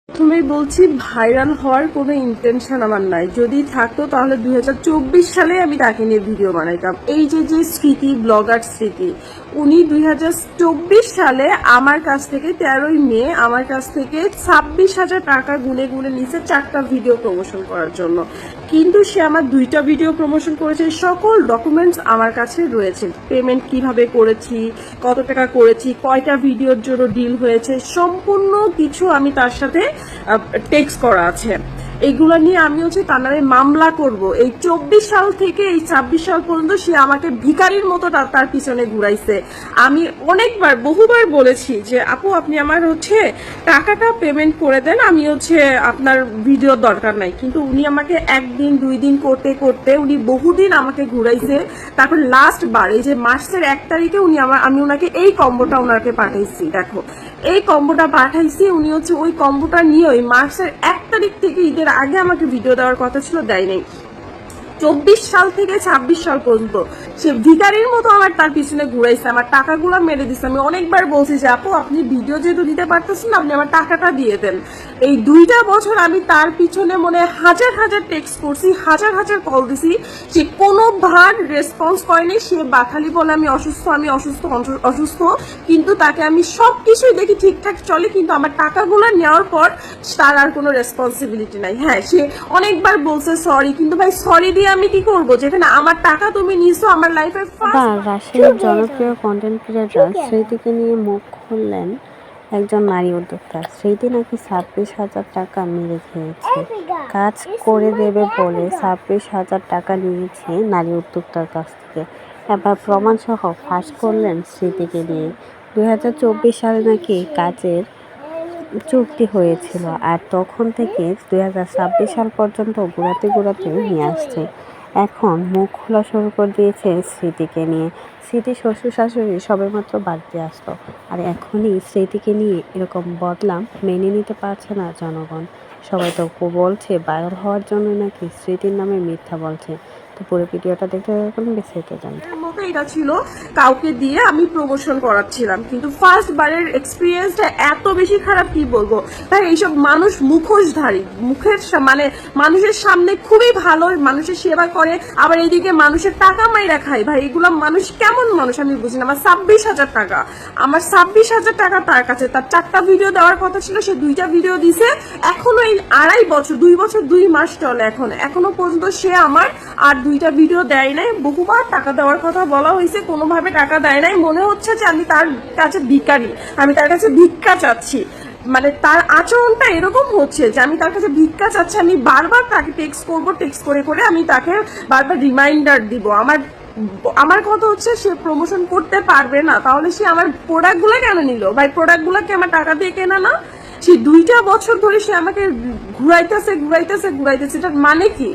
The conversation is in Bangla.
প্রথমেই বলছি, ভাইরাল হওয়ার কোনো ইন্টেনশন আমার নাই। যদি থাকতো তাহলে 2024 সালে আমি তাকে নিয়ে ভিডিও বানাইতাম। এই যে স্মৃতি, ব্লগার স্মৃতি, উনি 2024 সালে আমার কাছ থেকে 13ই মে আমার কাছ থেকে 26,000 টাকা গুনে গুনে নিচে 4টা ভিডিও প্রমোশন করার জন্য। কিন্তু সে আমার 2টা ভিডিও প্রমোশন করেছে। সকল ডকুমেন্টস আমার কাছে রয়েছে। পেমেন্ট কিভাবে করেছি, কত টাকা করেছি, কয়টা ভিডিওর জন্য ডিল হয়েছে, সম্পূর্ণ কিছু আমি তার সাথে টেক্সট করা আছে। এইগুলো নিয়ে আমি তার নামে মামলা করব। এই 24 সাল থেকে এই 26 সাল পর্যন্ত সে আমাকে ভিখারির মতো তার পিছনে ঘুরাইছে। আমি অনেকবার বহুবার বলেছি যে আপু আপনি আমার টাকাটা পেমেন্ট করে দেন, আমি আপনার ভিডিওর দরকার নাই। কিন্তু উনি আমাকে একদিন 2 দিন করতে করতে উনি বহুদিন আমাকে ঘুরাইছে। তারপর লাস্ট বার এই যে মার্চের 1 তারিখে আমি ওনাকে এই কম্বোটা ওনাকে পাঠাইছি। দেখো, এই কম্বোটা পাঠাইছি। উনি ওই কম্বোটা নিয়ে ওই মার্চের 1 তারিখ থেকে ঈদের আগে আমাকে ভিডিও দেওয়ার কথা ছিল, দেয় নাই। 24 সাল থেকে 26 সাল পর্যন্ত সে ভিখারির মতো তার পিছনে ঘুরাইছে, আমার টাকাগুলো মেরে দিচ্ছে। আমি অনেকবার বলছি যে আপু আপনি ভিডিও যেহেতু দিতে পারতেছেন না, আপনি আমার টাকাটা দিয়ে দেন। এই 2টা বছর আমি তার পিছনে মনে হাজার হাজার টেক্সট করছি, হাজার হাজার কল দিছি, সে কোনো ভার রেসপন্স করেনি। সে বাখালি বলে আমি অসুস্থ, আমি অসুস্থ অসুস্থ, কিন্তু তাকে আমি সবকিছুই দেখি ঠিকঠাক চলে, কিন্তু আমার টাকাগুলো নেওয়ার পর তার আর কোনো রেসপন্সিবিলিটি নাই। হ্যাঁ, সে অনেকবার বলছে সরি, কিন্তু ভাই সরি দিয়ে আমি কি করবো, যেখানে আমার টাকা তুমি নিছো, আমার লাইফে। রাশিয়ার জনপ্রিয় কন্টেন্ট ক্রিয়েটর স্মৃতিকে নিয়ে মুখ খুললেন একজন নারী উদ্যোক্তা। স্মৃতি নাকি 26,000 টাকা মেরে খেয়েছে, কাজ করে দেবে বলে 26,000 টাকা নিয়েছে নারী উদ্যোক্তার কাছ থেকে। এবার প্রমাণ সহ ফাঁস করলেন স্মৃতিকে নিয়ে। 2024 সালে নাকি কাজের চুক্তি হয়েছিল, আর তখন থেকে 2026 সাল পর্যন্ত ঘোরাতে ঘোরাতে নিয়ে আসছে। এখন মুখ খোলা শুরু করে দিয়েছে স্মৃতিকে নিয়ে। স্মৃতি শ্বশুর শাশুড়ি সবেমাত্র বাড়িতে আসলো, আর এখনই স্মৃতিকে নিয়ে এরকম বদলাম মেনে নিতে পারছে না জনগণ। সবাই তো বলছে ভাইরাল হওয়ার জন্য নাকি স্মৃতির নামে মিথ্যা বলছে। তো পুরো ভিডিওটা দেখতে থাকুন, বিস্তারিত জানতে। এটা ছিল কাউকে দিয়ে আমি প্রমোশন করাচ্ছিলাম, কিন্তু ফার্স্ট বারের এক্সপিরিয়েন্সটা এত বেশি খারাপ কি বলবো। তাই এইসব মানুষ মুখোশধারী, মানুষের সামনে খুবই ভালো, মানুষের সেবা করে, আবার এইদিকে মানুষের টাকা মাইরা খায়। ভাই এগুলো মানুষ কেমন মানুষ আমি বুঝি না। আমার 26,000 টাকা, আমার 26,000 টাকা তার কাছে। তার 4টা ভিডিও দেওয়ার কথা ছিল, সে 2টা ভিডিও দিছে। এখনো এই 2.5 বছর, 2 বছর 2 মাস চলে, এখনো পর্যন্ত সে আমার আর 2টা ভিডিও দেয় নাই। বহুবার টাকা দেওয়ার কথা বলা হয়েছে, কোনোভাবে টাকা দেয় নাই। মনে হচ্ছে যে আমি তার কাছে ভিখারি, আমি তার কাছে ভিক্ষা চাচ্ছি। তার আচরণটা এরকম হচ্ছে যে আমি তার কাছে ভিক্ষা চাচ্ছি। আমি বারবার তাকে টেক্সট করবো, টেক্সট করে করে আমি তাকে বারবার রিমাইন্ডার দিব। আমার কথা হচ্ছে সে প্রমোশন করতে পারবে না, তাহলে সে আমার প্রোডাক্টগুলো কেন নিল? ভাই প্রোডাক্টগুলোকে আমার টাকা দিয়ে কেনা না? সে 2টা বছর ধরে সে আমাকে ঘুরাইতেছে। এটার মানে কি?